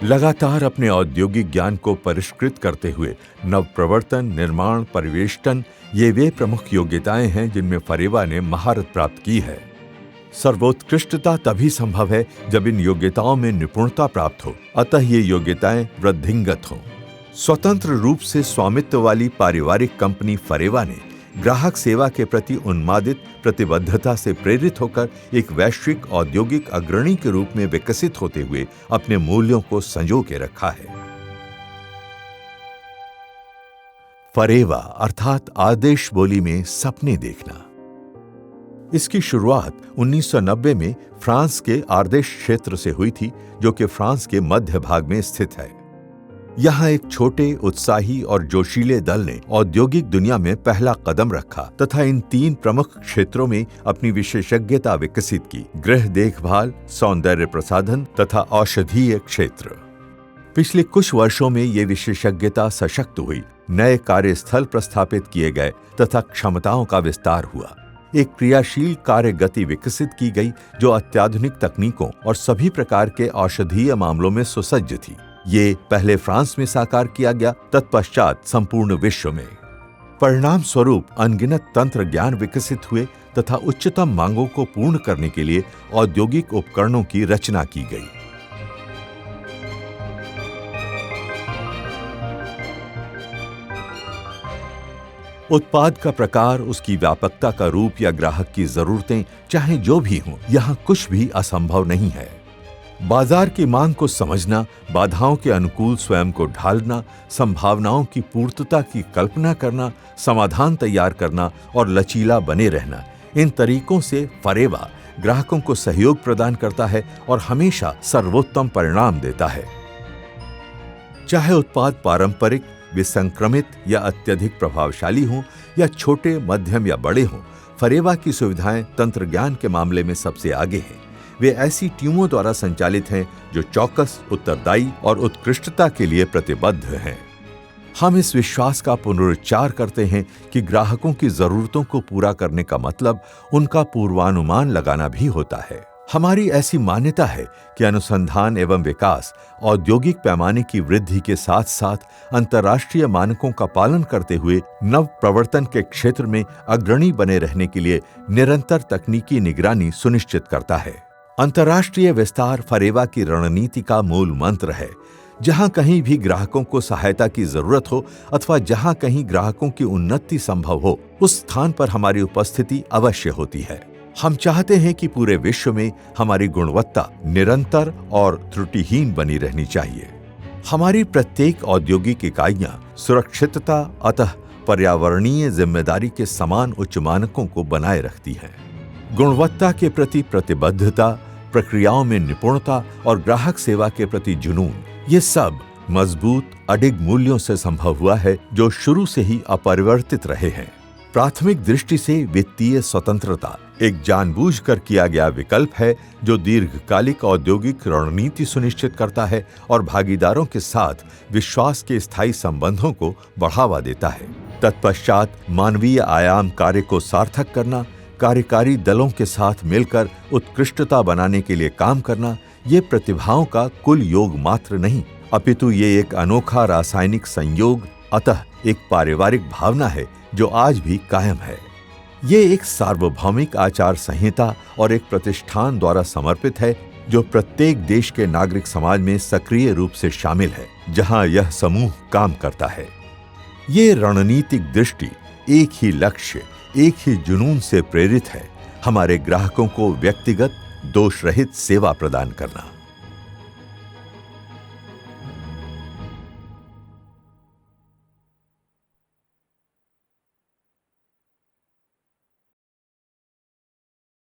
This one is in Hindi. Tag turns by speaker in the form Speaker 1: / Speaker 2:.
Speaker 1: लगातार अपने औद्योगिक ज्ञान को परिष्कृत करते हुए नवप्रवर्तन, निर्माण, परिवेष्टन ये वे प्रमुख योग्यताएं हैं जिनमें फरेवा ने महारत प्राप्त की है। सर्वोत्कृष्टता तभी संभव है जब इन योग्यताओं में निपुणता प्राप्त हो, अतः ये योग्यताएं वृद्धिंगत हों। स्वतंत्र रूप से स्वामित्व वाली पारिवारिक कंपनी फरेवा ने ग्राहक सेवा के प्रति उन्मादित प्रतिबद्धता से प्रेरित होकर एक वैश्विक औद्योगिक अग्रणी के रूप में विकसित होते हुए अपने मूल्यों को संजो के रखा है। फरेवा अर्थात आदेश बोली में सपने देखना। इसकी शुरुआत 1990 में फ्रांस के आर्देश क्षेत्र से हुई थी, जो कि फ्रांस के मध्य भाग में स्थित है। यहाँ एक छोटे, उत्साही और जोशीले दल ने औद्योगिक दुनिया में पहला कदम रखा तथा इन 3 प्रमुख क्षेत्रों में अपनी विशेषज्ञता विकसित की: गृह देखभाल, सौंदर्य प्रसाधन तथा औषधीय क्षेत्र। पिछले कुछ वर्षों में ये विशेषज्ञता सशक्त हुई, नए कार्यस्थल प्रस्थापित किए गए तथा क्षमताओं का विस्तार हुआ। एक क्रियाशील कार्य गति विकसित की गई जो अत्याधुनिक तकनीकों और सभी प्रकार के औषधीय मामलों में सुसज्ज थी। ये पहले फ्रांस में साकार किया गया, तत्पश्चात संपूर्ण विश्व में। परिणाम स्वरूप अनगिनत तंत्र ज्ञान विकसित हुए तथा उच्चतम मांगों को पूर्ण करने के लिए औद्योगिक उपकरणों की रचना की गई। उत्पाद का प्रकार, उसकी व्यापकता का रूप या ग्राहक की जरूरतें चाहे जो भी हों, यहाँ कुछ भी असंभव नहीं है। बाजार की मांग को समझना, बाधाओं के अनुकूल स्वयं को ढालना, संभावनाओं की पूर्तता की कल्पना करना, समाधान तैयार करना और लचीला बने रहना, इन तरीकों से फरेवा ग्राहकों को सहयोग प्रदान करता है और हमेशा सर्वोत्तम परिणाम देता है। चाहे उत्पाद पारंपरिक, विसंक्रमित या अत्यधिक प्रभावशाली हों या छोटे, मध्यम या बड़े हों, फरेवा की सुविधाएं तंत्र ज्ञान के मामले में सबसे आगे हैं। वे ऐसी टीमों द्वारा संचालित हैं जो चौकस, उत्तरदायी और उत्कृष्टता के लिए प्रतिबद्ध हैं। हम इस विश्वास का पुनरुच्चार करते हैं कि ग्राहकों की जरूरतों को पूरा करने का मतलब उनका पूर्वानुमान लगाना भी होता है। हमारी ऐसी मान्यता है कि अनुसंधान एवं विकास औद्योगिक पैमाने की वृद्धि के साथ साथ अंतर्राष्ट्रीय मानकों का पालन करते हुए नव प्रवर्तन के क्षेत्र में अग्रणी बने रहने के लिए निरंतर तकनीकी निगरानी सुनिश्चित करता है। अंतर्राष्ट्रीय विस्तार फरेवा की रणनीति का मूल मंत्र है। जहां कहीं भी ग्राहकों को सहायता की जरूरत हो अथवा जहां कहीं ग्राहकों की उन्नति संभव हो, उस स्थान पर हमारी उपस्थिति अवश्य होती है। हम चाहते हैं कि पूरे विश्व में हमारी गुणवत्ता निरंतर और त्रुटिहीन बनी रहनी चाहिए। हमारी प्रत्येक औद्योगिक इकाइयां सुरक्षितता अतः पर्यावरणीय जिम्मेदारी के समान उच्च मानकों को बनाए रखती हैं। गुणवत्ता के प्रति प्रतिबद्धता, प्रक्रियाओं में निपुणता और ग्राहक सेवा के प्रति जुनून, ये सब मजबूत अडिग मूल्यों से संभव हुआ है जो शुरू से ही अपरिवर्तित रहे हैं। प्राथमिक दृष्टि से वित्तीय स्वतंत्रता एक जानबूझकर किया गया विकल्प है जो दीर्घकालिक औद्योगिक रणनीति सुनिश्चित करता है और भागीदारों के साथ विश्वास के स्थायी संबंधों को बढ़ावा देता है। तत्पश्चात मानवीय आयाम कार्य को सार्थक करना, कार्यकारी दलों के साथ मिलकर उत्कृष्टता बनाने के लिए काम करना, ये प्रतिभाओं का कुल योग मात्र नहीं, अपितु ये एक अनोखा रासायनिक संयोग अतः एक पारिवारिक भावना है जो आज भी कायम है। ये एक सार्वभौमिक आचार संहिता और एक प्रतिष्ठान द्वारा समर्पित है जो प्रत्येक देश के नागरिक समाज में सक्रिय रूप से शामिल है जहां यह समूह काम करता है। ये रणनीतिक दृष्टि एक ही लक्ष्य, एक ही जुनून से प्रेरित है, हमारे ग्राहकों को व्यक्तिगत दोष रहित सेवा प्रदान करना।